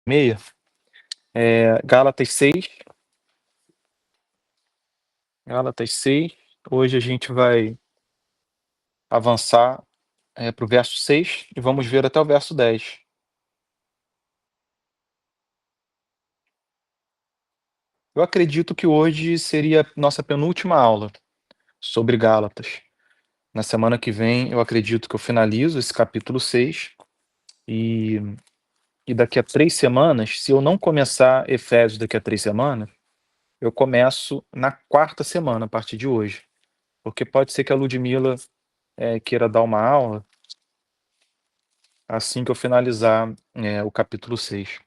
meia, Gálatas 6, Gálatas 6. Hoje a gente vai avançar para o verso 6 e vamos ver até o verso 10. Eu acredito que hoje seria nossa penúltima aula sobre Gálatas. Na semana que vem, eu acredito que eu finalizo esse capítulo 6 e, e daqui a 3 semanas, se eu não começar Efésios daqui a 3 semanas, eu começo na quarta semana, a partir de hoje. Porque pode ser que a Ludmila queira dar uma aula assim que eu finalizar o capítulo 6.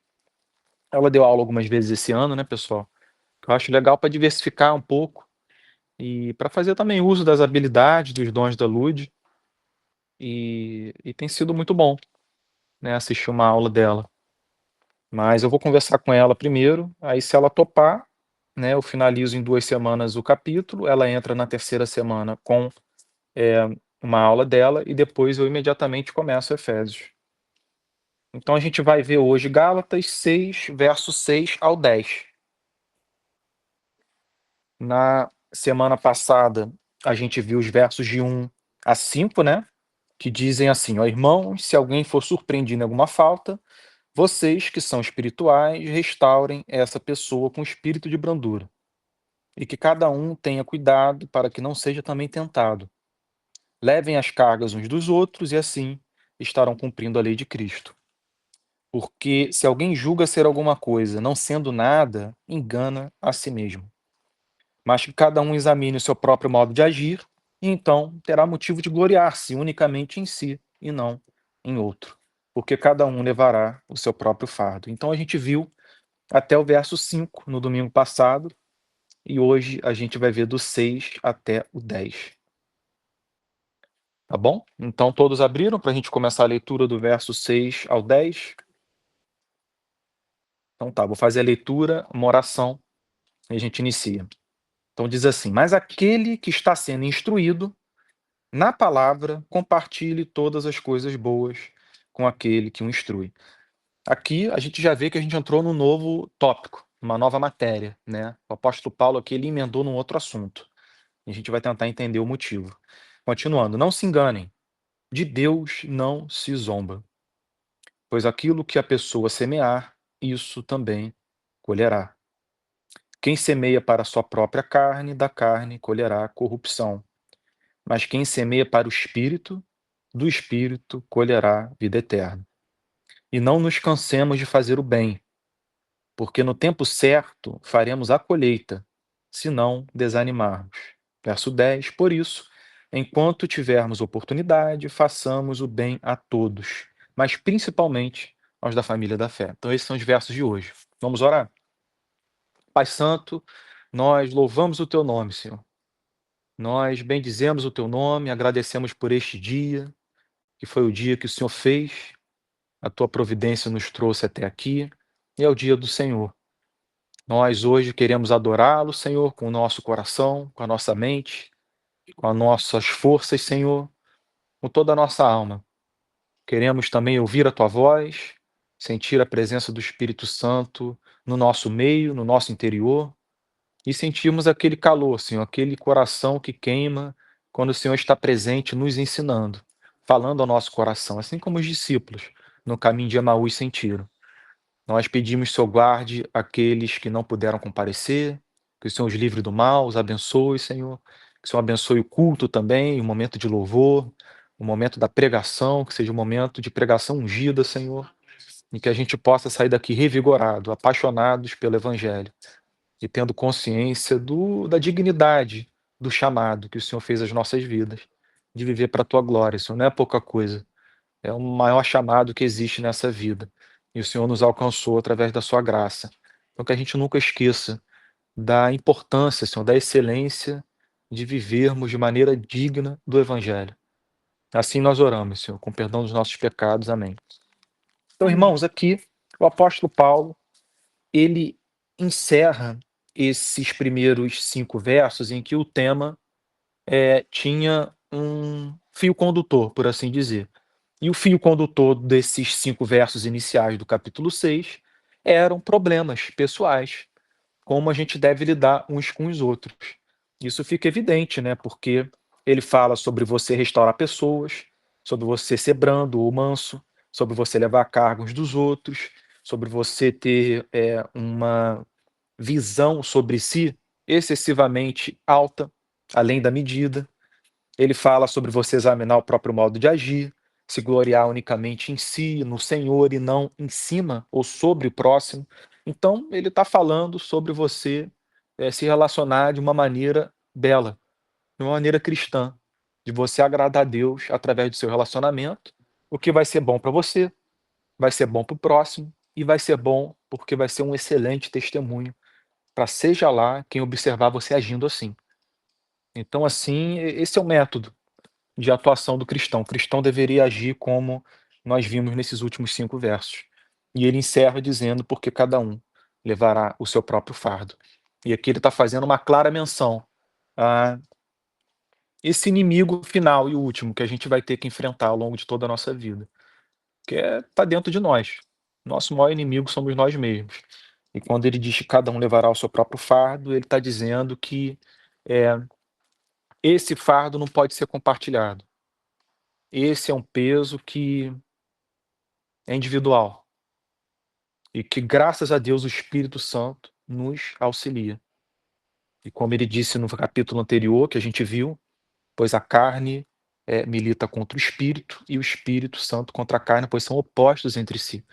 Ela deu aula algumas vezes esse ano, né, pessoal? Eu acho legal para diversificar um pouco e para fazer também uso das habilidades, dos dons da Lud. E tem sido muito bom, né, assistir uma aula dela. Mas eu vou conversar com ela primeiro, aí se ela topar, né, eu finalizo em 2 semanas o capítulo, ela entra na terceira semana com uma aula dela e depois eu imediatamente começo Efésios. Então a gente vai ver hoje Gálatas 6, verso 6 ao 10. Na semana passada, a gente viu os versos de 1 a 5, né? Que dizem assim: ó, irmãos, se alguém for surpreendido em alguma falta, vocês que são espirituais, restaurem essa pessoa com espírito de brandura, e que cada um tenha cuidado para que não seja também tentado. Levem as cargas uns dos outros e assim estarão cumprindo a lei de Cristo. Porque se alguém julga ser alguma coisa, não sendo nada, engana a si mesmo. Mas que cada um examine o seu próprio modo de agir, e então terá motivo de gloriar-se unicamente em si e não em outro. Porque cada um levará o seu próprio fardo. Então a gente viu até o verso 5 no domingo passado, e hoje a gente vai ver do 6 até o 10. Tá bom? Então todos abriram para a gente começar a leitura do verso 6 ao 10? Então tá, vou fazer a leitura, uma oração, e a gente inicia. Então diz assim: mas aquele que está sendo instruído na palavra, compartilhe todas as coisas boas com aquele que o instrui. Aqui a gente já vê que a gente entrou num novo tópico, uma nova matéria, né? O apóstolo Paulo aqui ele emendou num outro assunto. E a gente vai tentar entender o motivo. Continuando, não se enganem, de Deus não se zomba, pois aquilo que a pessoa semear, isso também colherá. Quem semeia para a sua própria carne, da carne colherá corrupção. Mas quem semeia para o Espírito, do Espírito colherá vida eterna. E não nos cansemos de fazer o bem, porque no tempo certo faremos a colheita, se não desanimarmos. Verso 10. Por isso, enquanto tivermos oportunidade, façamos o bem a todos, mas principalmente aos da família da fé. Então esses são os versos de hoje. Vamos orar? Pai Santo, nós louvamos o teu nome, Senhor. Nós bendizemos o teu nome, agradecemos por este dia, que foi o dia que o Senhor fez, a tua providência nos trouxe até aqui, e é o dia do Senhor. Nós hoje queremos adorá-lo, Senhor, com o nosso coração, com a nossa mente, com as nossas forças, Senhor, com toda a nossa alma. Queremos também ouvir a tua voz, sentir a presença do Espírito Santo no nosso meio, no nosso interior, e sentirmos aquele calor, Senhor, aquele coração que queima quando o Senhor está presente nos ensinando, falando ao nosso coração, assim como os discípulos no caminho de Emaús sentiram. Nós pedimos, Senhor, guarde aqueles que não puderam comparecer, que o Senhor os livre do mal, os abençoe, Senhor. Que o Senhor abençoe o culto também, o momento de louvor, o momento da pregação, que seja um momento de pregação ungida, Senhor, e que a gente possa sair daqui revigorado, apaixonados pelo Evangelho e tendo consciência da dignidade do chamado que o Senhor fez às nossas vidas, de viver para a tua glória. Isso não é pouca coisa. É o maior chamado que existe nessa vida. E o Senhor nos alcançou através da sua graça. Então que a gente nunca esqueça da importância, Senhor, da excelência de vivermos de maneira digna do Evangelho. Assim nós oramos, Senhor, com perdão dos nossos pecados. Amém. Então, Amém. irmãos, aqui o apóstolo Paulo, ele encerra esses primeiros 5 versos em que o tema tinha um fio condutor, por assim dizer. E o fio condutor desses 5 versos iniciais do capítulo 6 eram problemas pessoais, como a gente deve lidar uns com os outros. Isso fica evidente, né, porque ele fala sobre você restaurar pessoas, sobre você ser brando ou manso, sobre você levar cargos dos outros, sobre você ter, uma visão sobre si excessivamente alta, além da medida. Ele fala sobre você examinar o próprio modo de agir, se gloriar unicamente em si, no Senhor e não em cima ou sobre o próximo. Então, ele está falando sobre você se relacionar de uma maneira bela, de uma maneira cristã, de você agradar a Deus através do seu relacionamento, o que vai ser bom para você, vai ser bom para o próximo e vai ser bom porque vai ser um excelente testemunho para seja lá quem observar você agindo assim. Então, assim, esse é o método de atuação do cristão. O cristão deveria agir como nós vimos nesses últimos 5 versos. E ele encerra dizendo: "Porque cada um levará o seu próprio fardo". E aqui ele está fazendo uma clara menção a esse inimigo final e último que a gente vai ter que enfrentar ao longo de toda a nossa vida, que tá dentro de nós. Nosso maior inimigo somos nós mesmos. E quando ele diz que cada um levará o seu próprio fardo, ele está dizendo que, eh, esse fardo não pode ser compartilhado. Esse é um peso que é individual e que, graças a Deus, o Espírito Santo nos auxilia. E como ele disse no capítulo anterior que a gente viu, pois a carne, milita contra o espírito e o Espírito Santo contra a carne, pois são opostos entre si.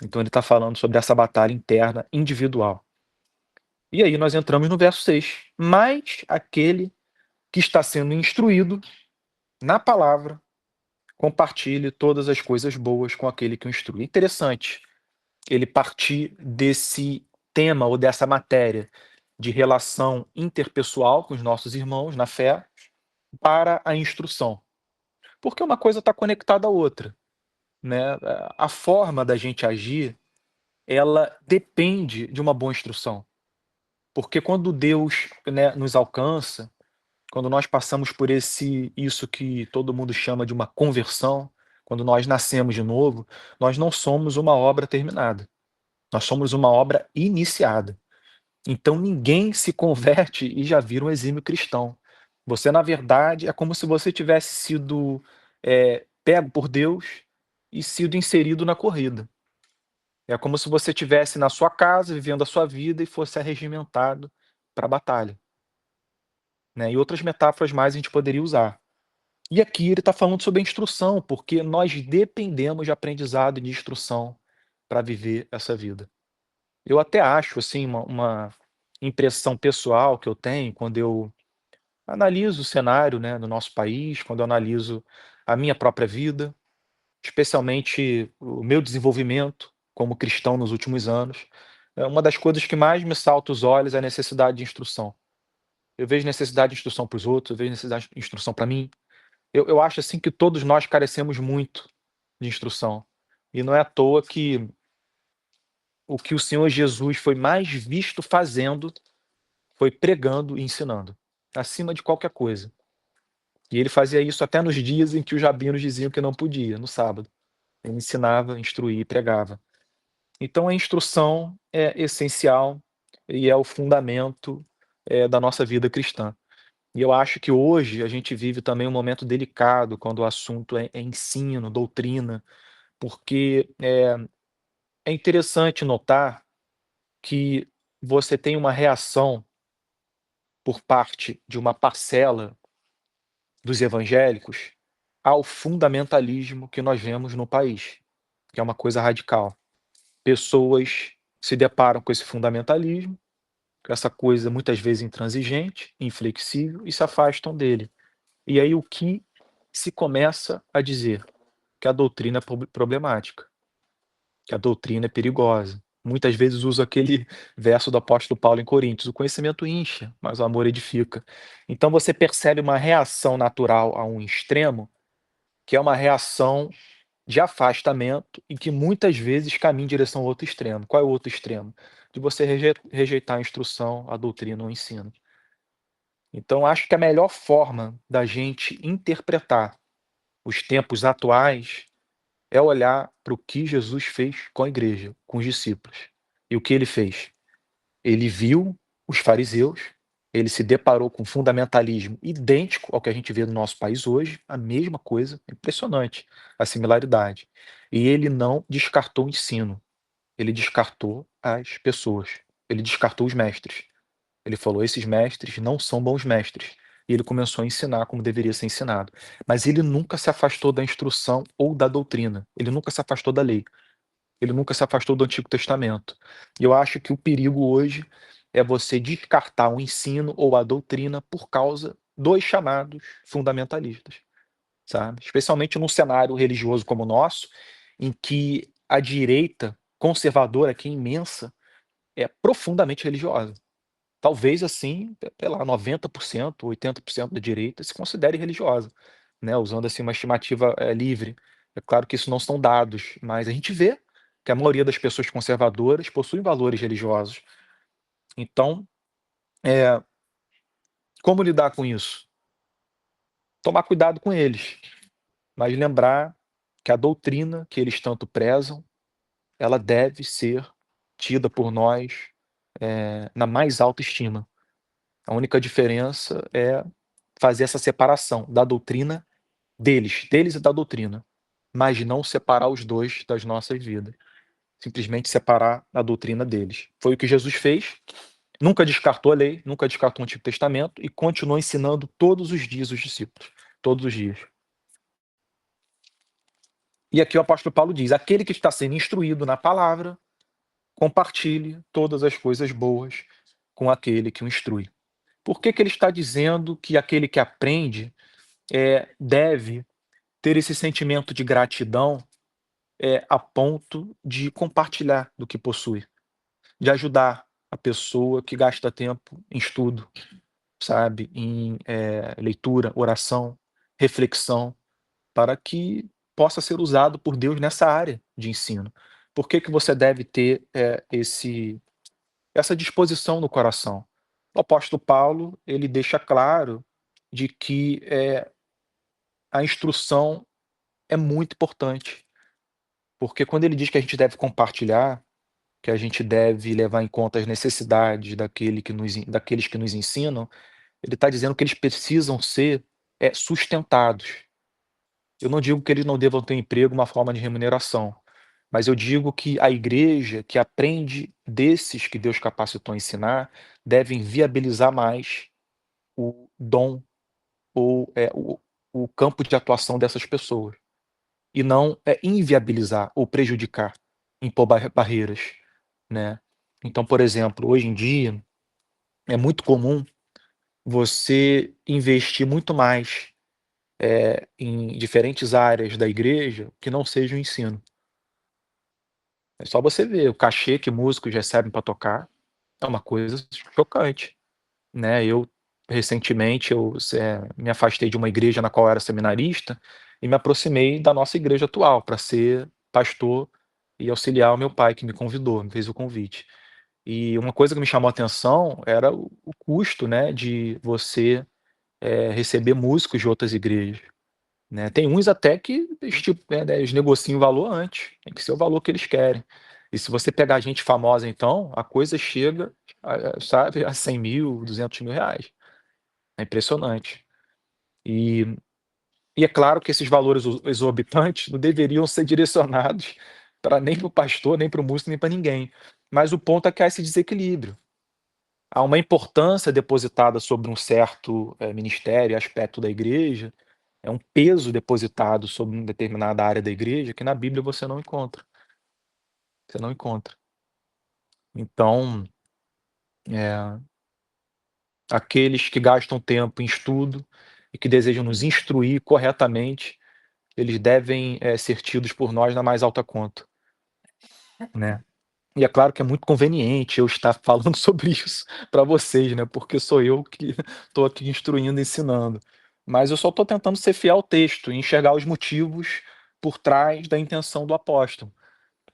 Então ele está falando sobre essa batalha interna individual. E aí nós entramos no verso 6. Mas aquele que está sendo instruído na palavra, compartilhe todas as coisas boas com aquele que o instrui. Interessante ele partir desse tema ou dessa matéria de relação interpessoal com os nossos irmãos na fé para a instrução, porque uma coisa está conectada à outra, né? A forma da gente agir, ela depende de uma boa instrução, porque quando Deus, né, nos alcança, quando nós passamos por isso que todo mundo chama de uma conversão, quando nós nascemos de novo, nós não somos uma obra terminada, nós somos uma obra iniciada. Então ninguém se converte e já vira um exímio cristão. Você, na verdade, é como se você tivesse sido, pego por Deus e sido inserido na corrida. É como se você tivesse na sua casa, vivendo a sua vida e fosse arregimentado para a batalha, né. E outras metáforas mais a gente poderia usar. E aqui ele está falando sobre a instrução, porque nós dependemos de aprendizado e de instrução para viver essa vida. Eu até acho, assim, uma impressão pessoal que eu tenho quando eu analiso o cenário, né, no nosso país, quando eu analiso a minha própria vida, especialmente o meu desenvolvimento como cristão nos últimos anos, uma das coisas que mais me salta os olhos é a necessidade de instrução. Eu vejo necessidade de instrução para os outros, eu vejo necessidade de instrução para mim. Eu acho, assim, que todos nós carecemos muito de instrução. E não é à toa que o que o Senhor Jesus foi mais visto fazendo foi pregando e ensinando, acima de qualquer coisa. E ele fazia isso até nos dias em que os rabinos diziam que não podia, no sábado. Ele ensinava, instruía e pregava. Então a instrução é essencial e é o fundamento, da nossa vida cristã. E eu acho que hoje a gente vive também um momento delicado quando o assunto é ensino, doutrina, porque, é interessante notar que você tem uma reação por parte de uma parcela dos evangélicos ao fundamentalismo que nós vemos no país, que é uma coisa radical. Pessoas se deparam com esse fundamentalismo, com essa coisa muitas vezes intransigente, inflexível, e se afastam dele. E aí o que se começa a dizer? Que a doutrina é problemática, que a doutrina é perigosa. Muitas vezes uso aquele verso do apóstolo Paulo em Coríntios: "O conhecimento incha, mas o amor edifica". Então você percebe uma reação natural a um extremo, que é uma reação de afastamento e que muitas vezes caminha em direção ao outro extremo. Qual é o outro extremo? De você rejeitar a instrução, a doutrina ou o ensino. Então acho que a melhor forma da gente interpretar os tempos atuais é olhar para o que Jesus fez com a igreja, com os discípulos. E o que ele fez? Ele viu os fariseus, ele se deparou com um fundamentalismo idêntico ao que a gente vê no nosso país hoje, a mesma coisa, impressionante a similaridade. E ele não descartou o ensino, ele descartou as pessoas, ele descartou os mestres. Ele falou: "Esses mestres não são bons mestres". E ele começou a ensinar como deveria ser ensinado. Mas ele nunca se afastou da instrução ou da doutrina, ele nunca se afastou da lei. Ele nunca se afastou do Antigo Testamento. E eu acho que o perigo hoje é você descartar o ensino ou a doutrina por causa dos chamados fundamentalistas, sabe. Especialmente num cenário religioso como o nosso, em que a direita conservadora, que é imensa, é profundamente religiosa. Talvez, assim, sei lá, 90%, 80% da direita se considere religiosa, né, usando, assim, uma estimativa, livre. É claro que isso não são dados, mas a gente vê que a maioria das pessoas conservadoras possuem valores religiosos. Então, eh, como lidar com isso? Tomar cuidado com eles, mas lembrar que a doutrina que eles tanto prezam, ela deve ser tida por nós, na mais alta estima. A única diferença é fazer essa separação da doutrina deles e da doutrina, mas não separar os 2 das nossas vidas, simplesmente separar a doutrina deles. Foi o que Jesus fez, nunca descartou a lei, nunca descartou o Antigo Testamento e continuou ensinando todos os dias os discípulos, todos os dias. E aqui o apóstolo Paulo diz: "Aquele que está sendo instruído na palavra, compartilhe todas as coisas boas com aquele que o instrui". Por que que ele está dizendo que aquele que aprende, deve ter esse sentimento de gratidão, a ponto de compartilhar do que possui, de ajudar a pessoa que gasta tempo em estudo, sabe, em, leitura, oração, reflexão, para que possa ser usado por Deus nessa área de ensino. Por que que você deve ter, essa disposição no coração? O apóstolo Paulo, ele deixa claro de que, a instrução é muito importante. Porque quando ele diz que a gente deve compartilhar, que a gente deve levar em conta as necessidades daqueles que nos ensinam, ele está dizendo que eles precisam ser, sustentados. Eu não digo que eles não devam ter emprego, uma forma de remuneração, mas eu digo que a igreja que aprende desses que Deus capacitou a ensinar, devem viabilizar mais o dom ou, o campo de atuação dessas pessoas. E não, inviabilizar ou prejudicar, impor barreiras, né. Então, por exemplo, hoje em dia, é muito comum você investir muito mais, em diferentes áreas da igreja que não seja o ensino. É só você ver o cachê que músicos recebem para tocar, é uma coisa chocante, né. Eu, recentemente, me afastei de uma igreja na qual eu era seminarista, e me aproximei da nossa igreja atual, para ser pastor e auxiliar o meu pai, que me convidou, me fez o convite. E uma coisa que me chamou a atenção era o custo, né, de você, receber músicos de outras igrejas, né. Tem uns até que eles negociam o valor antes, tem que ser o valor que eles querem. E se você pegar gente famosa então, a coisa chega sabe, a 100.000, R$ 200.000. É impressionante. E é claro que esses valores exorbitantes não deveriam ser direcionados para nem para o pastor, nem para o músico, nem para ninguém. Mas o ponto é que há esse desequilíbrio. Há uma importância depositada sobre um certo, ministério, aspecto da igreja, é um peso depositado sobre uma determinada área da igreja que na Bíblia você não encontra. Então, eh, aqueles que gastam tempo em estudo e que desejam nos instruir corretamente, eles devem, ser tidos por nós na mais alta conta, né. E é claro que é muito conveniente eu estar falando sobre isso para vocês, né, porque sou eu que estou aqui instruindo, ensinando. Mas eu só estou tentando ser fiel ao texto e enxergar os motivos por trás da intenção do apóstolo.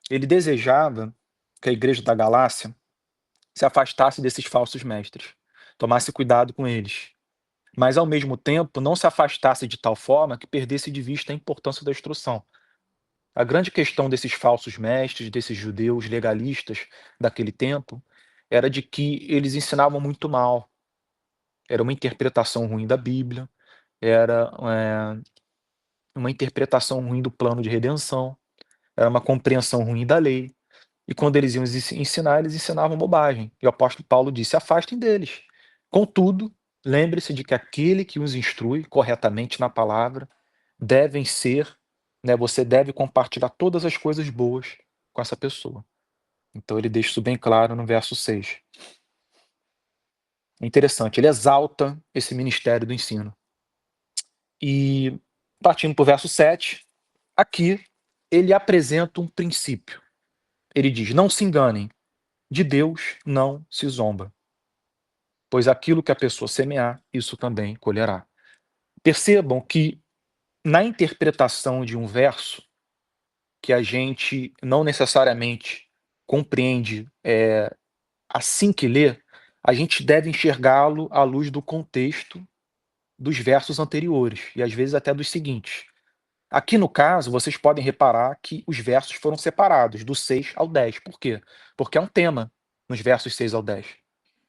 Ele desejava que a igreja da Galácia se afastasse desses falsos mestres, tomasse cuidado com eles, mas ao mesmo tempo não se afastasse de tal forma que perdesse de vista a importância da instrução. A grande questão desses falsos mestres, desses judeus legalistas daquele tempo, era de que eles ensinavam muito mal. Era uma interpretação ruim da Bíblia, era, uma interpretação ruim do plano de redenção, era uma compreensão ruim da lei. E quando eles iam ensinar, eles ensinavam bobagem. E o apóstolo Paulo disse: afastem deles. Contudo, lembre-se de que aquele que os instrui corretamente na palavra devem ser, né, você deve compartilhar todas as coisas boas com essa pessoa. Então ele deixa isso bem claro no verso 6. É interessante, ele exalta esse ministério do ensino. E partindo para o verso 7, aqui ele apresenta um princípio. Ele diz: não se enganem, de Deus não se zomba, pois aquilo que a pessoa semear, isso também colherá. Percebam que na interpretação de um verso, que a gente não necessariamente compreende assim que lê, a gente deve enxergá-lo à luz do contexto dos versos anteriores, e às vezes até dos seguintes. Aqui no caso, vocês podem reparar que os versos foram separados, do 6 ao 10. Por quê? Porque é um tema nos versos 6 ao 10.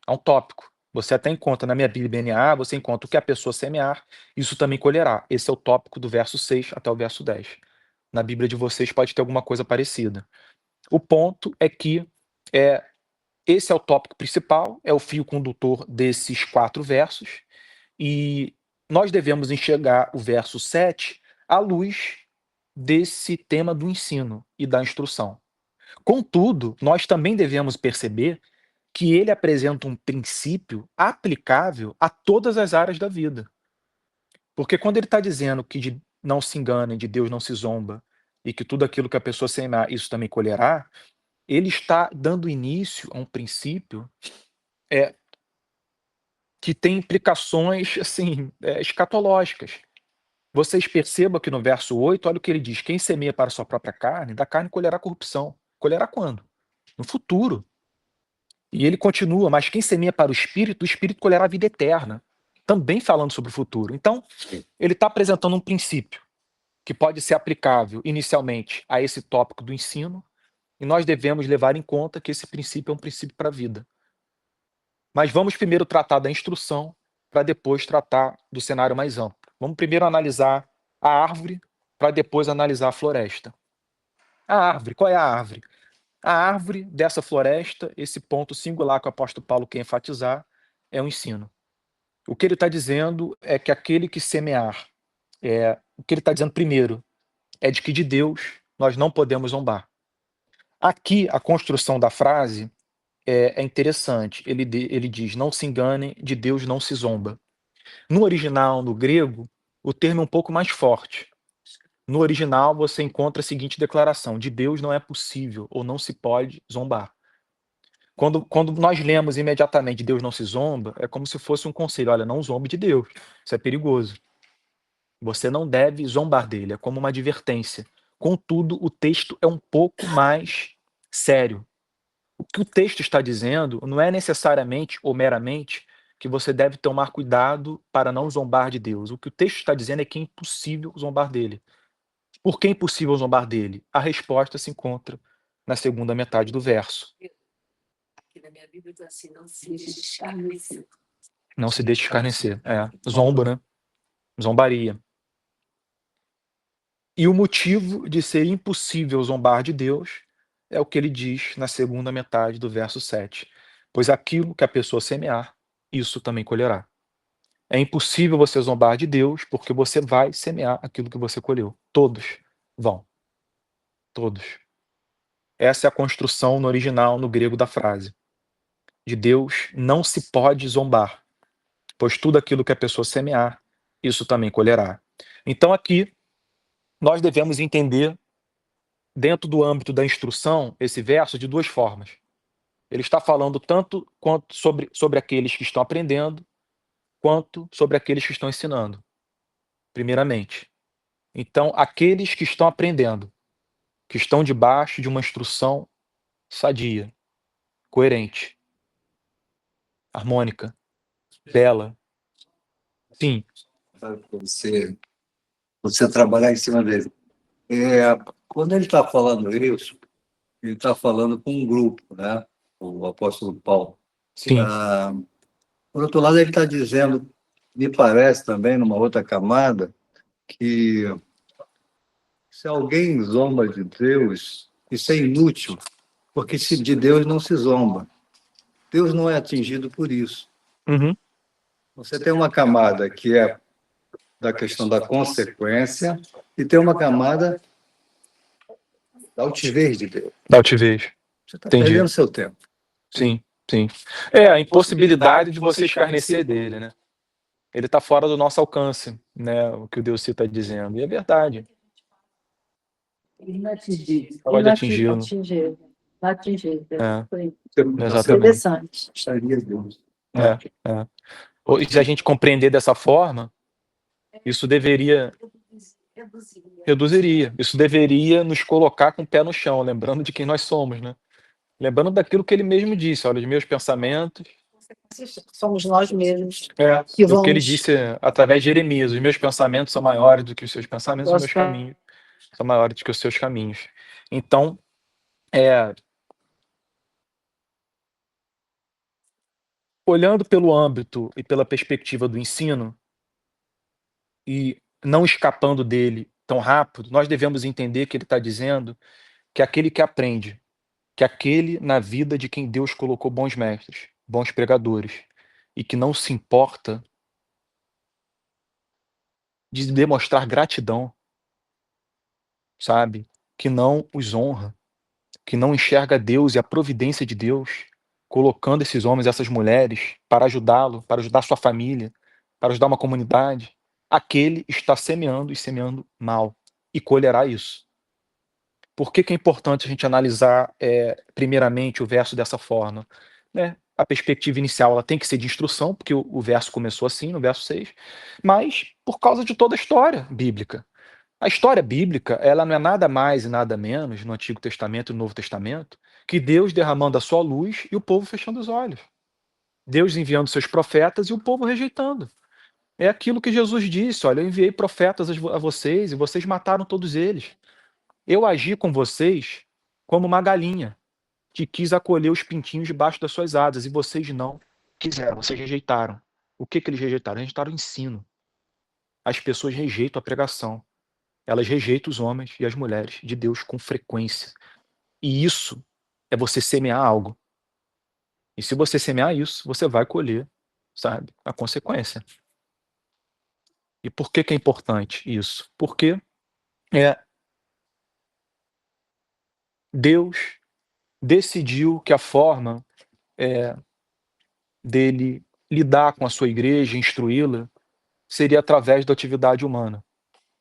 É um tópico. Você até encontra na minha Bíblia BNA, você encontra o que a pessoa semear, isso também colherá. Esse é o tópico do verso 6 até o verso 10. Na Bíblia de vocês pode ter alguma coisa parecida. O ponto é que é, esse é o tópico principal, é o fio condutor desses 4 versos, e nós devemos enxergar o verso 7 à luz desse tema do ensino e da instrução. Contudo, nós também devemos perceber que ele apresenta um princípio aplicável a todas as áreas da vida. Porque quando ele está dizendo que não se engane, de Deus não se zomba, e que tudo aquilo que a pessoa semear, isso também colherá, ele está dando início a um princípio é, que tem implicações assim, escatológicas. Vocês percebam que no verso 8, olha o que ele diz: quem semeia para a sua própria carne, da carne colherá corrupção. Colherá quando? No futuro. E ele continua: mas quem semeia para o Espírito colherá a vida eterna. Também falando sobre o futuro. Então, ele está apresentando um princípio que pode ser aplicável inicialmente a esse tópico do ensino, e nós devemos levar em conta que esse princípio é um princípio para a vida. Mas vamos primeiro tratar da instrução, para depois tratar do cenário mais amplo. Vamos primeiro analisar a árvore, para depois analisar a floresta. A árvore, qual é a árvore? A árvore dessa floresta, esse ponto singular que o apóstolo Paulo quer enfatizar, é o ensino. O que ele está dizendo é que aquele que semear, o que ele está dizendo primeiro, é de que de Deus nós não podemos zombar. Aqui, a construção da frase é interessante. Ele diz: não se engane, de Deus não se zomba. No original, no grego, o termo é um pouco mais forte. No original, você encontra a seguinte declaração: de Deus não é possível ou não se pode zombar. Quando nós lemos imediatamente Deus não se zomba, é como se fosse um conselho: olha, não zombe de Deus, isso é perigoso. Você não deve zombar dele, é como uma advertência. Contudo, o texto é um pouco mais sério. O que o texto está dizendo não é necessariamente ou meramente que você deve tomar cuidado para não zombar de Deus. O que o texto está dizendo é que é impossível zombar dele. Por que é impossível zombar dele? A resposta se encontra na segunda metade do verso. Aqui na minha Bíblia está assim, não se deixe escarnecer. Não se deixe escarnecer. Zombo, né? Zombaria. E o motivo de ser impossível zombar de Deus é o que ele diz na segunda metade do verso 7. Pois aquilo que a pessoa semear, isso também colherá. É impossível você zombar de Deus, porque você vai semear aquilo que você colheu. Todos vão. Todos. Essa é a construção no original, no grego, da frase. De Deus não se pode zombar, pois tudo aquilo que a pessoa semear, isso também colherá. Então aqui, nós devemos entender, dentro do âmbito da instrução, esse verso de duas formas. Ele está falando tanto quanto sobre aqueles que estão aprendendo, quanto sobre aqueles que estão ensinando, primeiramente. Então, aqueles que estão aprendendo, que estão debaixo de uma instrução sadia, coerente, harmônica, bela. Sim, Sabe, pra você trabalhar em cima dele. Quando ele está falando isso, ele está falando com um grupo, né? O apóstolo Paulo. Sim. Por outro lado, ele está dizendo, me parece também, numa outra camada, que se alguém zomba de Deus, isso é inútil, porque se de Deus não se zomba. Deus não é atingido por isso. Uhum. Você tem uma camada que é da questão da consequência e tem uma camada da altivez de Deus. Da altivez. Você está Entendi. perdendo seu tempo. Sim, sim. É a impossibilidade de você escarnecer dele, né? Ele está fora do nosso alcance, né? O que o Deus está dizendo. E é verdade. Inatingível. Pode atingi-lo. Inatingível. Inatingível. É, Foi exatamente. interessante. Estaria Deus. É. E se a gente compreender dessa forma, isso deveria reduziria. Isso deveria nos colocar com o pé no chão, lembrando de quem nós somos, né? Lembrando daquilo que ele mesmo disse, olha, os meus pensamentos. Somos nós mesmos Que o que ele disse através de Jeremias, os meus pensamentos são maiores do que os seus pensamentos, os meus Gosto. caminhos são maiores do que os seus caminhos. Então, olhando pelo âmbito e pela perspectiva do ensino, e não escapando dele tão rápido, nós devemos entender que ele está dizendo que aquele que aprende, que aquele na vida de quem Deus colocou bons mestres, bons pregadores, e que não se importa de demonstrar gratidão, sabe? Que não os honra, que não enxerga Deus e a providência de Deus, colocando esses homens, essas mulheres, para ajudá-lo, para ajudar sua família, para ajudar uma comunidade, aquele está semeando e semeando mal, e colherá isso. Por que que é importante a gente analisar, primeiramente, o verso dessa forma? Né? A perspectiva inicial ela tem que ser de instrução, porque o verso começou assim, no verso 6, mas por causa de toda a história bíblica. A história bíblica, ela não é nada mais e nada menos, no Antigo Testamento e no Novo Testamento, que Deus derramando a sua luz e o povo fechando os olhos. Deus enviando seus profetas e o povo rejeitando. É aquilo que Jesus disse, olha, eu enviei profetas a vocês e vocês mataram todos eles. Eu agi com vocês como uma galinha que quis acolher os pintinhos debaixo das suas asas e vocês não quiseram, vocês rejeitaram. O que que eles rejeitaram? Rejeitaram o ensino. As pessoas rejeitam a pregação. Elas rejeitam os homens e as mulheres de Deus com frequência. E isso é você semear algo. E se você semear isso, você vai colher, sabe, a consequência. E por que que é importante isso? Porque Deus decidiu que a forma dele lidar com a sua igreja, instruí-la, seria através da atividade humana,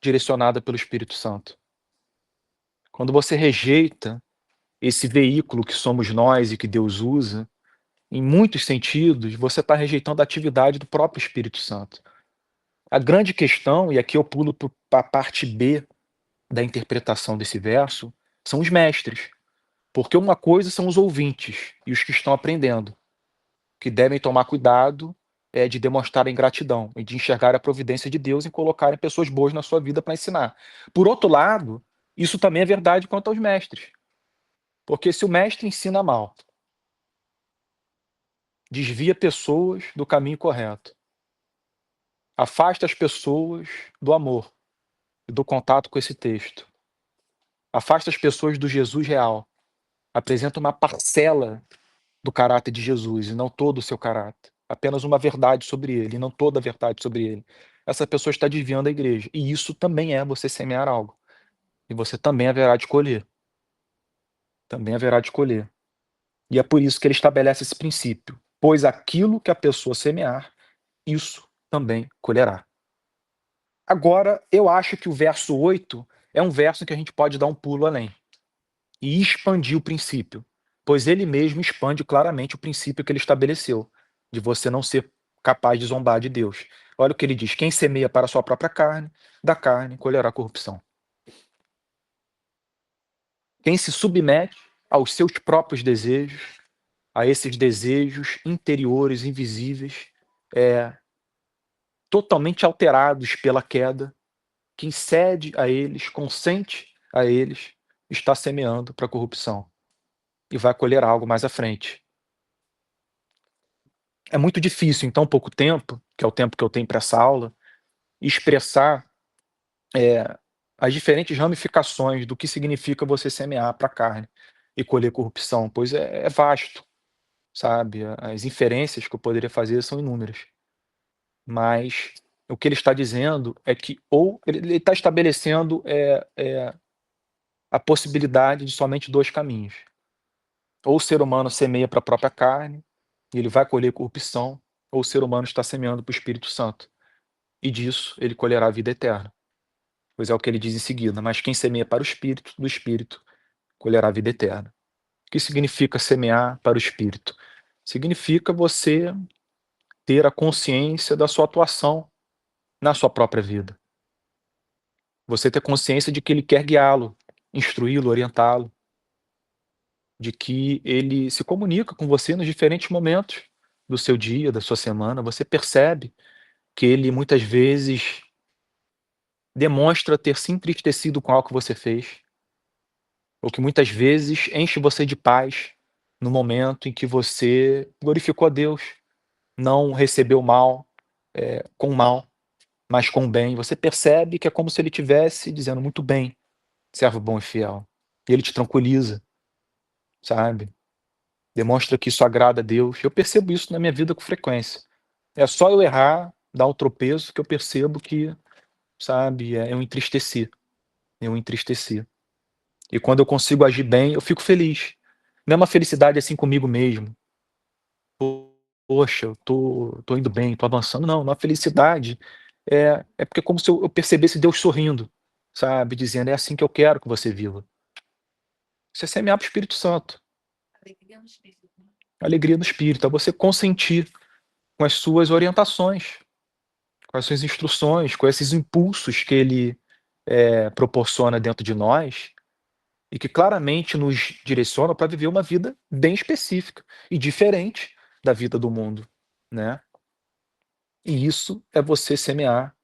direcionada pelo Espírito Santo. Quando você rejeita esse veículo que somos nós e que Deus usa, em muitos sentidos, você está rejeitando a atividade do próprio Espírito Santo. A grande questão, e aqui eu pulo para a parte B da interpretação desse verso, são os mestres. Porque uma coisa são os ouvintes e os que estão aprendendo, que devem tomar cuidado de demonstrarem gratidão e de enxergar a providência de Deus em colocarem pessoas boas na sua vida para ensinar. Por outro lado, isso também é verdade quanto aos mestres. Porque se o mestre ensina mal, desvia pessoas do caminho correto, afasta as pessoas do amor e do contato com esse texto, afasta as pessoas do Jesus real, apresenta uma parcela do caráter de Jesus e não todo o seu caráter, apenas uma verdade sobre ele e não toda a verdade sobre ele. Essa pessoa está desviando a igreja, e isso também é você semear algo, e você também haverá de colher. Também haverá de colher. E é por isso que ele estabelece esse princípio, pois aquilo que a pessoa semear, isso também colherá. Agora, eu acho que o verso 8 é um verso em que a gente pode dar um pulo além e expandir o princípio, pois ele mesmo expande claramente o princípio que ele estabeleceu, de você não ser capaz de zombar de Deus. Olha o que ele diz: quem semeia para a sua própria carne, da carne colherá corrupção. Quem se submete aos seus próprios desejos, a esses desejos interiores, invisíveis, totalmente alterados pela queda, quem cede a eles, consente a eles, está semeando para a corrupção e vai colher algo mais à frente. É muito difícil, em tão pouco tempo, que é o tempo que eu tenho para essa aula, expressar, eh, as diferentes ramificações do que significa você semear para a carne e colher corrupção, pois é vasto, sabe. As inferências que eu poderia fazer são inúmeras. Mas o que ele está dizendo é que ou ele está estabelecendo, a possibilidade de somente 2 caminhos. Ou o ser humano semeia para a própria carne, e ele vai colher corrupção, ou o ser humano está semeando para o Espírito Santo, e disso ele colherá a vida eterna. Pois é o que ele diz em seguida: "Mas quem semeia para o Espírito, do Espírito colherá a vida eterna". O que significa semear para o Espírito? Significa você ter a consciência da sua atuação na sua própria vida. Você ter consciência de que ele quer guiá-lo, instruí-lo, orientá-lo, de que ele se comunica com você nos diferentes momentos do seu dia, da sua semana. Você percebe que ele muitas vezes demonstra ter se entristecido com algo que você fez, ou que muitas vezes enche você de paz no momento em que você glorificou a Deus, não recebeu mal, com mal, mas com bem. Você percebe que é como se ele estivesse dizendo: "Muito bem, servo bom e fiel". E ele te tranquiliza, sabe. Demonstra que isso agrada a Deus. Eu percebo isso na minha vida com frequência. É só eu errar, dar um tropeço, que eu percebo que, sabe, eu entristeci, eu entristeci. E quando eu consigo agir bem, eu fico feliz. Não é uma felicidade, assim, comigo mesmo. "Poxa, eu tô indo bem, tô avançando", não, uma felicidade, é porque é como se eu percebesse Deus sorrindo, sabe, dizendo: "É assim que eu quero que você viva". Isso é semear para o Espírito Santo, Alegria no espírito, né? alegria no espírito, é você consentir com as suas orientações, com as suas instruções, com esses impulsos que ele, proporciona dentro de nós e que claramente nos direciona para viver uma vida bem específica e diferente da vida do mundo, né. E isso é você semear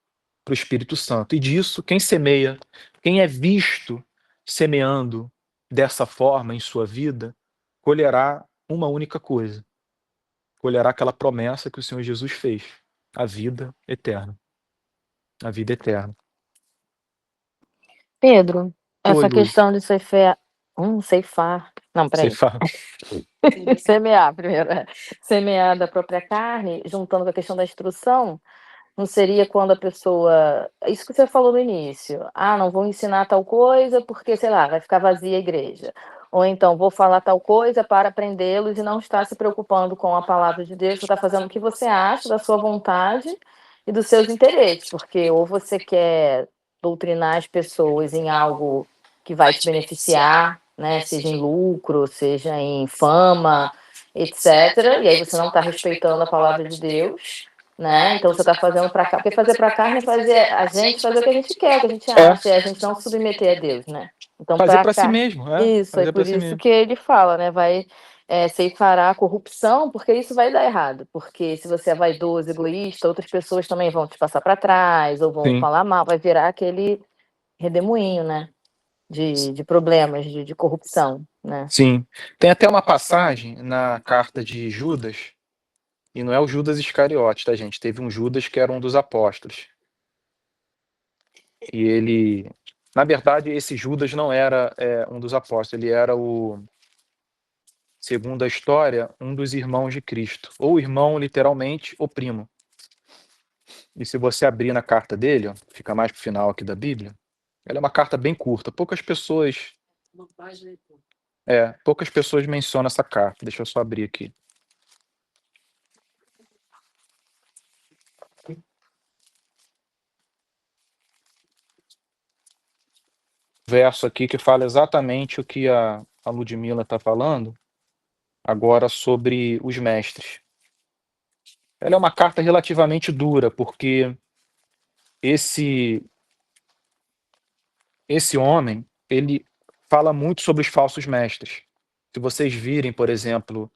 para o Espírito Santo. E disso, quem semeia, quem é visto semeando dessa forma em sua vida, colherá uma única coisa: colherá aquela promessa que o Senhor Jesus fez, a vida eterna, a vida eterna. Pedro, Oi, essa Luz. questão de ceifar não, Você peraí. fala. Semear primeiro, semear da própria carne, juntando com a questão da instrução, não seria quando a pessoa isso que você falou no início: "Ah, não vou ensinar tal coisa, porque, sei lá, vai ficar vazia a igreja", ou então: "Vou falar tal coisa para prendê-los", e não estar se preocupando com a palavra de Deus, você está fazendo o que você acha, da sua vontade e dos seus interesses, porque ou você quer doutrinar as pessoas em algo que vai te beneficiar, né, seja em lucro, seja em fama, etc., e aí você não está respeitando a palavra de Deus, né, então você está fazendo para cá, porque fazer para a carne é fazer a gente fazer o que a gente quer, o que a gente É, acha, é a gente não se submeter a Deus, né. Então fazer para para si cá mesmo, isso, é fazer para por si isso mesmo. que ele fala, né, vai, ceifará a corrupção, porque isso vai dar errado, porque se você é vaidoso, egoísta, outras pessoas também vão te passar para trás ou vão Sim, falar mal, vai virar aquele redemoinho, né, de problemas, de corrupção, né. sim. Tem até uma passagem na carta de Judas, e não é o Judas Iscariotes, tá, gente, teve um Judas que era um dos apóstolos. E ele na verdade, esse Judas não era, um dos apóstolos, ele era segundo a história, um dos irmãos de Cristo, ou irmão literalmente, ou primo. E se você abrir na carta dele, ó, fica mais para o final aqui da Bíblia, ela é uma carta bem curta, Uma página e pouco. poucas pessoas mencionam essa carta, deixa eu só abrir aqui. Verso aqui que fala exatamente o que a Ludmila está falando, agora sobre os mestres. Ela é uma carta relativamente dura, porque esse esse homem, ele fala muito sobre os falsos mestres. Se vocês virem, por exemplo,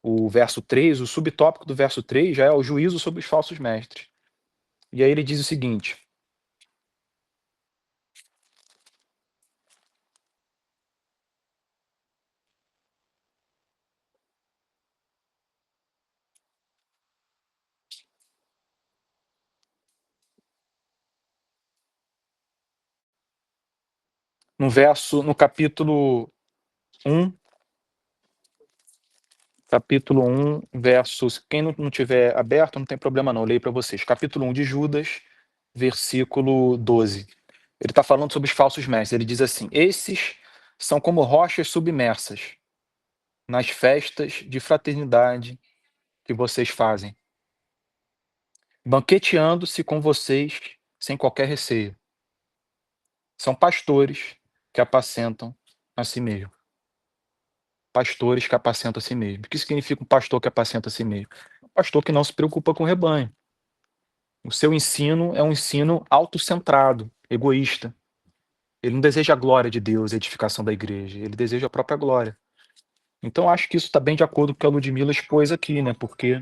o verso 3, o subtópico do verso 3 já é o juízo sobre os falsos mestres. E aí ele diz o seguinte: no capítulo 1, versos. Quem não tiver aberto, não tem problema não, eu leio para vocês. Capítulo 1 de Judas, versículo 12. Ele está falando sobre os falsos mestres. Ele diz assim: esses são como rochas submersas nas festas de fraternidade que vocês fazem, banqueteando-se com vocês sem qualquer receio. São pastores que apacentam a si mesmo. Pastores que apacentam a si mesmo. O que significa um pastor que apacenta a si mesmo? Um pastor que não se preocupa com o rebanho. O seu ensino é um ensino autocentrado, egoísta. Ele não deseja a glória de Deus, a edificação da igreja. Ele deseja a própria glória. Então, acho que isso está bem de acordo com o que a Ludmila expôs aqui, né? Porque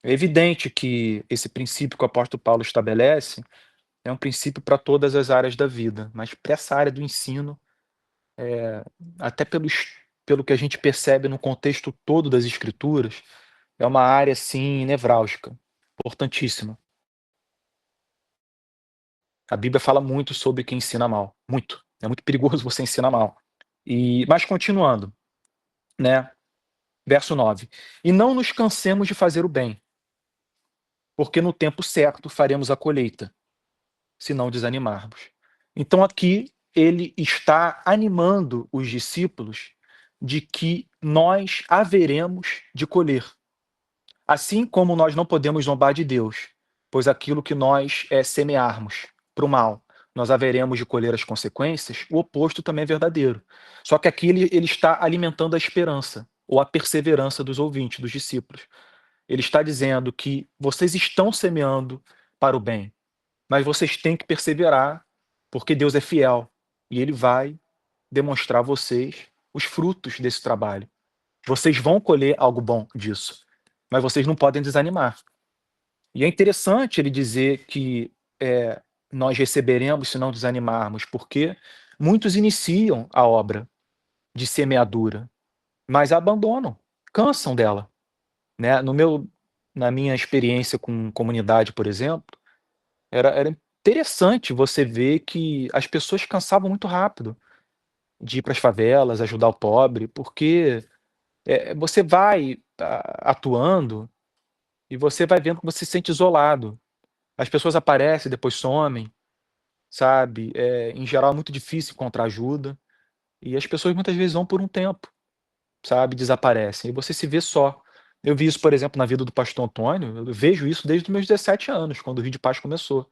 é evidente que esse princípio que o apóstolo Paulo estabelece é um princípio para todas as áreas da vida, mas para essa área do ensino, até pelo que a gente percebe no contexto todo das escrituras, é uma área, assim, nevrálgica, importantíssima. A Bíblia fala muito sobre quem ensina mal, muito. É muito perigoso você ensinar mal. Mas continuando, né? Verso 9. E não nos cansemos de fazer o bem, porque no tempo certo faremos a colheita, se não desanimarmos. Então aqui ele está animando os discípulos de que nós haveremos de colher. Assim como nós não podemos zombar de Deus, pois aquilo que nós semearmos para o mal, nós haveremos de colher as consequências, o oposto também é verdadeiro. Só que aqui ele está alimentando a esperança, ou a perseverança dos ouvintes, dos discípulos. Ele está dizendo que vocês estão semeando para o bem, mas vocês têm que perseverar, porque Deus é fiel, e Ele vai demonstrar a vocês os frutos desse trabalho. Vocês vão colher algo bom disso, mas vocês não podem desanimar. E é interessante ele dizer que nós receberemos se não desanimarmos, porque muitos iniciam a obra de semeadura, mas a abandonam, cansam dela, né? Na minha experiência com comunidade, por exemplo, era interessante você ver que as pessoas cansavam muito rápido de ir para as favelas, ajudar o pobre, porque você vai atuando e você vai vendo que você se sente isolado. As pessoas aparecem, depois somem, sabe? Em geral é muito difícil encontrar ajuda e as pessoas muitas vezes vão por um tempo, sabe? Desaparecem e você se vê só. Eu vi isso, por exemplo, na vida do pastor Antônio, eu vejo isso desde os meus 17 anos, quando o Rio de Paz começou,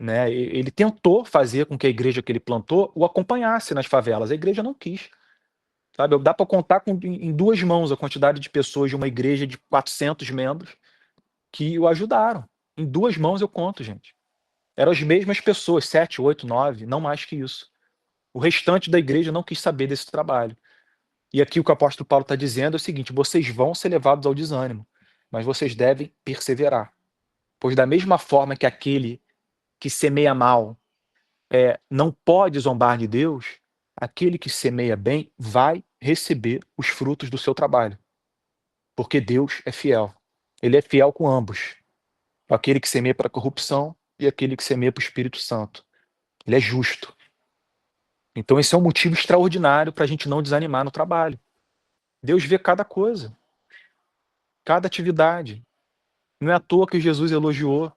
né? Ele tentou fazer com que a igreja que ele plantou o acompanhasse nas favelas, a igreja não quis. Sabe, dá para contar em 2 mãos a quantidade de pessoas de uma igreja de 400 membros que o ajudaram. Em 2 mãos eu conto, gente. Eram as mesmas pessoas, 7, 8, 9, não mais que isso. O restante da igreja não quis saber desse trabalho. E aqui o que o apóstolo Paulo está dizendo é o seguinte: vocês vão ser levados ao desânimo, mas vocês devem perseverar. Pois da mesma forma que aquele que semeia mal não pode zombar de Deus, aquele que semeia bem vai receber os frutos do seu trabalho. Porque Deus é fiel. Ele é fiel com ambos. Aquele que semeia para a corrupção e aquele que semeia para o Espírito Santo. Ele é justo. Então esse é um motivo extraordinário para a gente não desanimar no trabalho. Deus vê cada coisa, cada atividade. Não é à toa que Jesus elogiou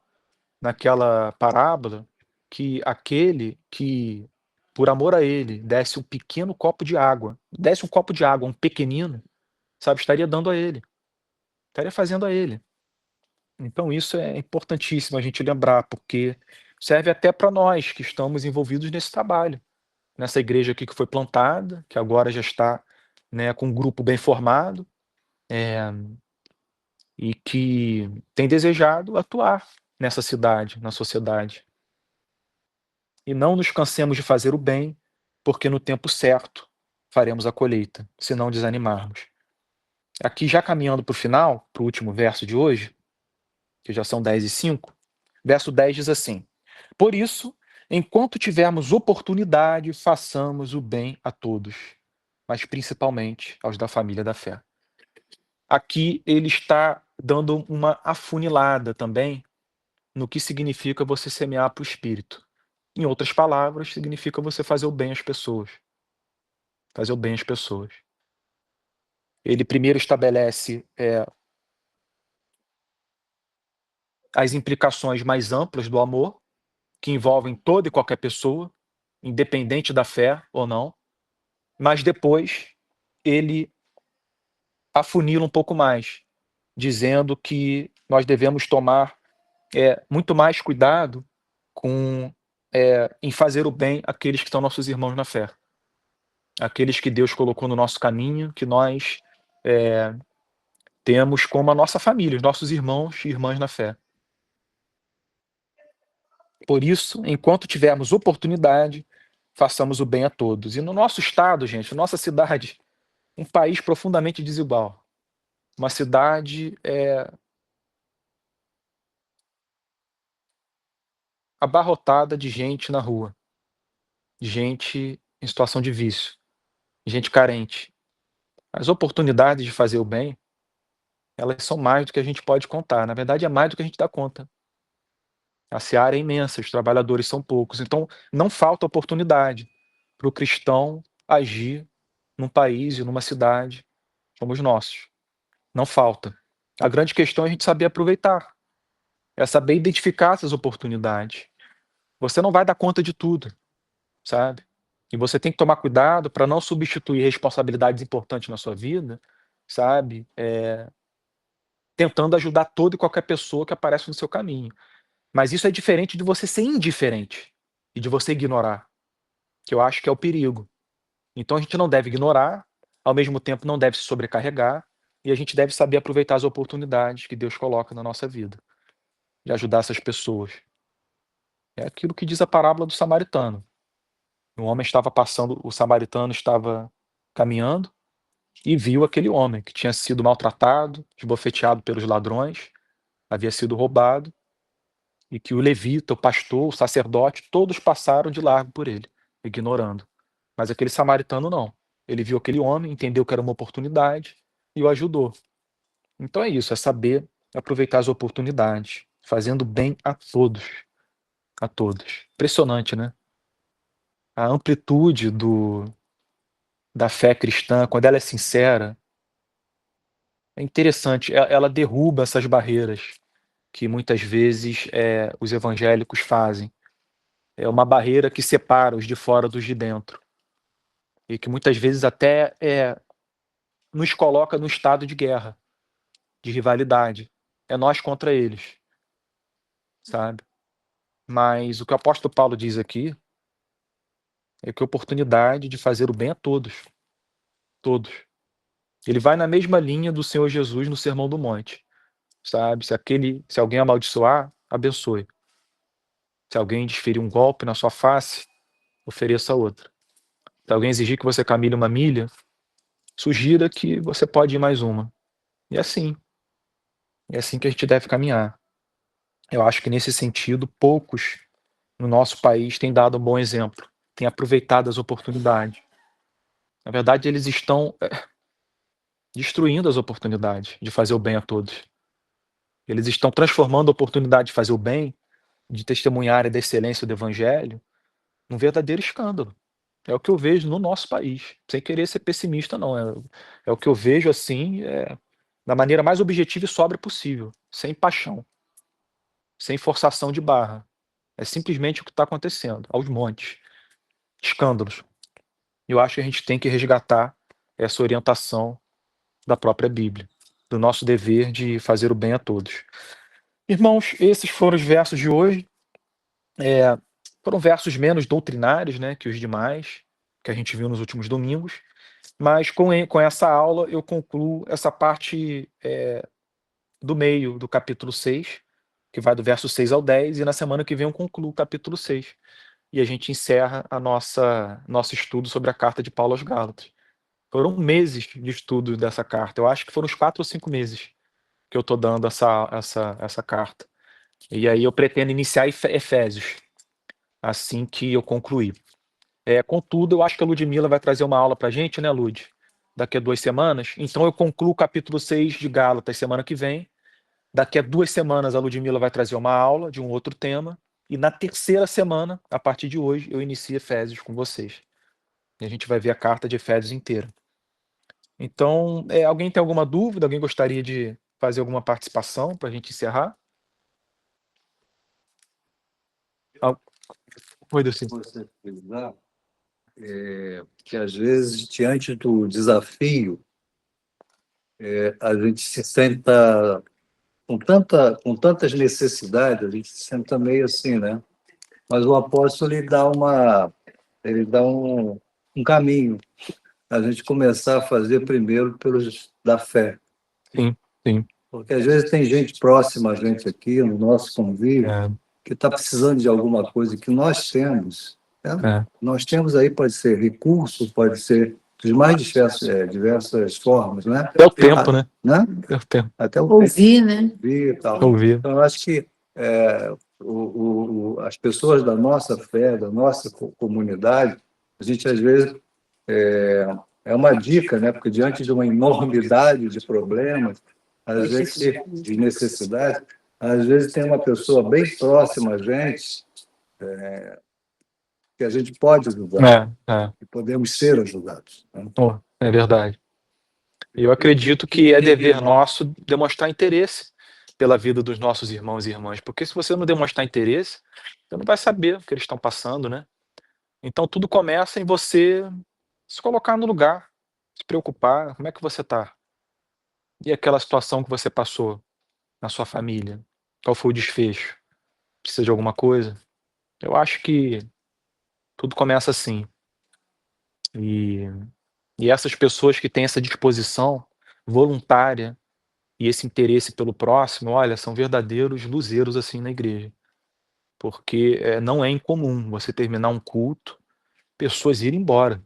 naquela parábola que aquele que, por amor a ele, desse um pequeno copo de água, desse um copo de água a um pequenino, sabe, estaria dando a ele, estaria fazendo a ele. Então isso é importantíssimo a gente lembrar, porque serve até para nós que estamos envolvidos nesse trabalho, nessa igreja aqui que foi plantada, que agora já está, né, com um grupo bem formado, e que tem desejado atuar nessa cidade, na sociedade. E não nos cansemos de fazer o bem, porque no tempo certo faremos a colheita, se não desanimarmos. Aqui já caminhando para o final, para o último verso de hoje, que já são 10:05, verso 10 diz assim: por isso, enquanto tivermos oportunidade, façamos o bem a todos, mas principalmente aos da família da fé. Aqui ele está dando uma afunilada também no que significa você semear para o Espírito. Em outras palavras, significa você fazer o bem às pessoas. Fazer o bem às pessoas. Ele primeiro estabelece as implicações mais amplas do amor, que envolvem toda e qualquer pessoa, independente da fé ou não, mas depois ele afunila um pouco mais, dizendo que nós devemos tomar muito mais cuidado em fazer o bem àqueles que são nossos irmãos na fé, aqueles que Deus colocou no nosso caminho, que nós temos como a nossa família, os nossos irmãos e irmãs na fé. Por isso, enquanto tivermos oportunidade, façamos o bem a todos. E no nosso estado, gente, nossa cidade, um país profundamente desigual. Uma cidade abarrotada de gente na rua, de gente em situação de vício, gente carente. As oportunidades de fazer o bem, elas são mais do que a gente pode contar. Na verdade, é mais do que a gente dá conta. A seara é imensa, os trabalhadores são poucos. Então, não falta oportunidade para o cristão agir num país e numa cidade como os nossos. Não falta. A grande questão é a gente saber aproveitar. É saber identificar essas oportunidades. Você não vai dar conta de tudo, sabe? E você tem que tomar cuidado para não substituir responsabilidades importantes na sua vida, sabe? Tentando ajudar toda e qualquer pessoa que aparece no seu caminho. Mas isso é diferente de você ser indiferente e de você ignorar, que eu acho que é o perigo. Então a gente não deve ignorar, ao mesmo tempo não deve se sobrecarregar, e a gente deve saber aproveitar as oportunidades que Deus coloca na nossa vida, de ajudar essas pessoas. É aquilo que diz a parábola do samaritano. O homem estava passando, o samaritano estava caminhando e viu aquele homem que tinha sido maltratado, esbofeteado pelos ladrões, havia sido roubado, e que o levita, o pastor, o sacerdote, todos passaram de largo por ele, ignorando. Mas aquele samaritano não. Ele viu aquele homem, entendeu que era uma oportunidade e o ajudou. Então é isso, é saber aproveitar as oportunidades, fazendo bem a todos. A todos. Impressionante, né? A amplitude da fé cristã, quando ela é sincera, é interessante. Ela derruba essas barreiras que muitas vezes os evangélicos fazem. É uma barreira que separa os de fora dos de dentro. E que muitas vezes até nos coloca no estado de guerra, de rivalidade. É nós contra eles, sabe? Mas o que o apóstolo Paulo diz aqui é que a oportunidade de fazer o bem a todos. Todos. Ele vai na mesma linha do Senhor Jesus no Sermão do Monte, sabe? Se alguém amaldiçoar, abençoe. Se alguém desferir um golpe na sua face, ofereça outra. Se alguém exigir que você caminhe uma milha, sugira que você pode ir mais uma. E assim. É assim que a gente deve caminhar. Eu acho que nesse sentido, poucos no nosso país têm dado um bom exemplo, têm aproveitado as oportunidades. Na verdade, eles estão destruindo as oportunidades de fazer o bem a todos. Eles estão transformando a oportunidade de fazer o bem, de testemunhar da excelência do evangelho, num verdadeiro escândalo. É o que eu vejo no nosso país, sem querer ser pessimista, não. É o que eu vejo assim, da maneira mais objetiva e sóbria possível, sem paixão, sem forçação de barra. É simplesmente o que está acontecendo, aos montes. Escândalos. Eu acho que a gente tem que resgatar essa orientação da própria Bíblia, do nosso dever de fazer o bem a todos. Irmãos, esses foram os versos de hoje. Foram versos menos doutrinários, né, que os demais, que a gente viu nos últimos domingos, mas com essa aula eu concluo essa parte do meio do capítulo 6, que vai do verso 6 ao 10, e na semana que vem eu concluo o capítulo 6. E a gente encerra nosso estudo sobre a carta de Paulo aos Gálatas. Foram meses de estudo dessa carta. Eu acho que foram uns 4 ou 5 meses que eu estou dando essa carta. E aí eu pretendo iniciar Efésios, assim que eu concluir. Contudo, eu acho que a Ludmila vai trazer uma aula para a gente, né, Lud? Daqui a 2 semanas. Então eu concluo o capítulo 6 de Gálatas semana que vem. Daqui a 2 semanas a Ludmila vai trazer uma aula de um outro tema. E na terceira semana, a partir de hoje, eu inicio Efésios com vocês. E a gente vai ver a carta de Efésios inteira. Então, alguém tem alguma dúvida? Alguém gostaria de fazer alguma participação para a gente encerrar? Oi, Delci. Você frisar que às vezes, diante do desafio, a gente se senta com tantas necessidades, a gente se senta meio assim, né? Mas o apóstolo ele dá um caminho, a gente começar a fazer primeiro pelos da fé. Sim, sim. Porque às vezes tem gente próxima a gente aqui, no nosso convívio, É, que está precisando de alguma coisa que nós temos. Né? é, Nós temos aí, pode ser recurso, pode ser de mais diversas formas, né? até o tempo, né? Né? Até o tempo. Até o Ouvir, né? ouvir e tal. Ouvir. Então, eu acho que as pessoas da nossa fé, da nossa comunidade, a gente às vezes é uma dica, né? Porque diante de uma enormidade de problemas, às vezes de necessidade, às vezes tem uma pessoa bem próxima a gente que a gente pode ajudar, e podemos ser ajudados. Né? É verdade. Eu acredito que é dever nosso demonstrar interesse pela vida dos nossos irmãos e irmãs, porque se você não demonstrar interesse, você não vai saber o que eles estão passando, né? Então tudo começa em você se colocar no lugar, se preocupar, como é que você está? E aquela situação que você passou na sua família? Qual foi o desfecho? Precisa de alguma coisa? Eu acho que tudo começa assim. E, e essas pessoas que têm essa disposição voluntária e esse interesse pelo próximo, olha, são verdadeiros luzeiros assim na igreja. Porque não é incomum você terminar um culto, pessoas irem embora.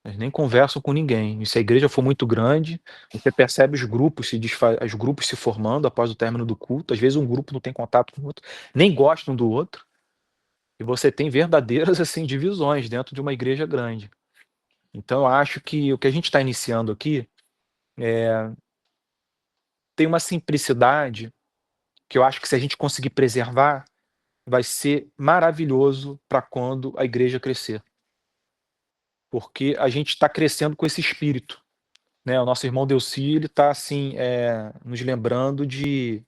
Eles nem conversam com ninguém. E se a igreja for muito grande, você percebe os grupos se formando após o término do culto. Às vezes um grupo não tem contato com o outro, nem gostam do outro. E você tem verdadeiras assim divisões dentro de uma igreja grande. Então eu acho que o que a gente está iniciando aqui tem uma simplicidade que eu acho que se a gente conseguir preservar, vai ser maravilhoso para quando a igreja crescer. Porque a gente está crescendo com esse espírito. Né? O nosso irmão Delci, ele está assim, nos lembrando de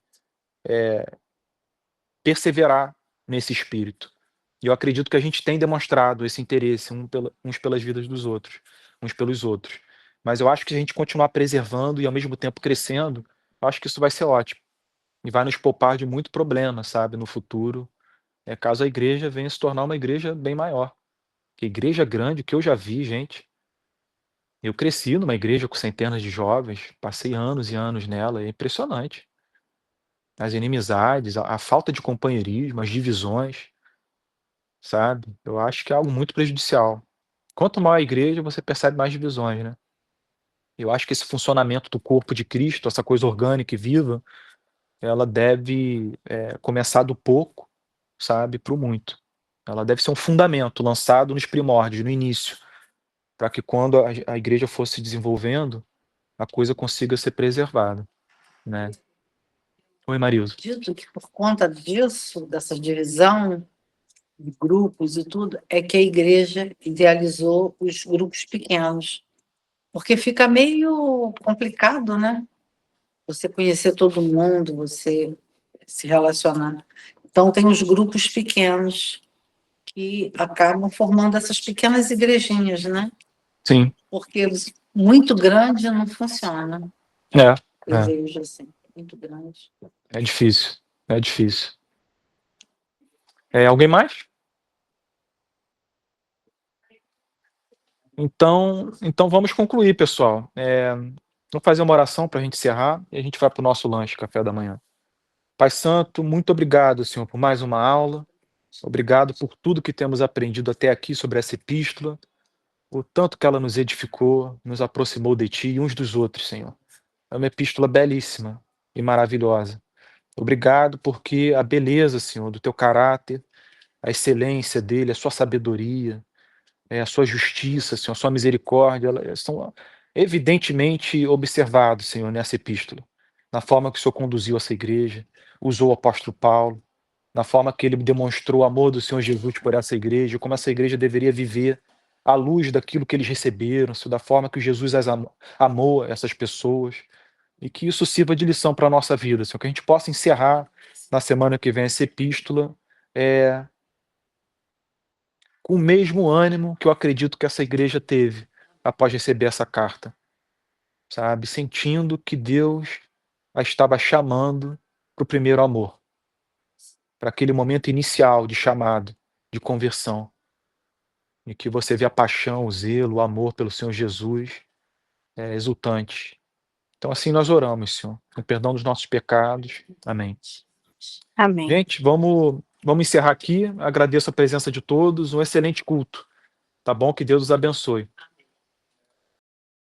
perseverar nesse espírito. E eu acredito que a gente tem demonstrado esse interesse uns pelas vidas dos outros, uns pelos outros. Mas eu acho que se a gente continuar preservando e ao mesmo tempo crescendo, eu acho que isso vai ser ótimo. E vai nos poupar de muito problema, sabe, no futuro, caso a igreja venha se tornar uma igreja bem maior. Que igreja grande, que eu já vi, gente. Eu cresci numa igreja com centenas de jovens, passei anos e anos nela, é impressionante. As inimizades, a falta de companheirismo, as divisões, sabe? Eu acho que é algo muito prejudicial. Quanto maior a igreja, você percebe mais divisões, né? Eu acho que esse funcionamento do corpo de Cristo, essa coisa orgânica e viva, ela deve começar do pouco, sabe, para o muito. Ela deve ser um fundamento lançado nos primórdios, no início, para que quando a igreja fosse se desenvolvendo, a coisa consiga ser preservada, né? Oi, Marilza. Dito que por conta disso, dessa divisão de grupos e tudo, é que a igreja idealizou os grupos pequenos. Porque fica meio complicado, né? Você conhecer todo mundo, você se relacionar. Então, tem os grupos pequenos que acabam formando essas pequenas igrejinhas, né? Sim, Porque muito grande não funciona. Eu é vejo assim, muito grande. difícil, é difícil. Alguém mais? Então vamos concluir, pessoal. Vamos fazer uma oração para a gente encerrar e a gente vai para o nosso lanche, café da manhã. Pai Santo, muito obrigado, Senhor, por mais uma aula. Obrigado por tudo que temos aprendido até aqui sobre essa epístola, o tanto que ela nos edificou, nos aproximou de Ti e uns dos outros, Senhor. É uma epístola belíssima e maravilhosa. Obrigado porque a beleza, Senhor, do Teu caráter, a excelência dele, a sua sabedoria, a sua justiça, Senhor, a sua misericórdia, elas são evidentemente observados, Senhor, nessa epístola, na forma que o Senhor conduziu essa igreja, usou o apóstolo Paulo, na forma que ele demonstrou o amor do Senhor Jesus por essa igreja, como essa igreja deveria viver à luz daquilo que eles receberam, Senhor, da forma que Jesus amou essas pessoas, e que isso sirva de lição para a nossa vida, Senhor, que a gente possa encerrar na semana que vem essa epístola com o mesmo ânimo que eu acredito que essa igreja teve após receber essa carta, sabe? Sentindo que Deus a estava chamando para o primeiro amor, para aquele momento inicial de chamado, de conversão, em que você vê a paixão, o zelo, o amor pelo Senhor Jesus exultante. Então, assim nós oramos, Senhor, com perdão dos nossos pecados. Amém. Amém. Gente, vamos encerrar aqui. Agradeço a presença de todos. Um excelente culto. Tá bom? Que Deus os abençoe.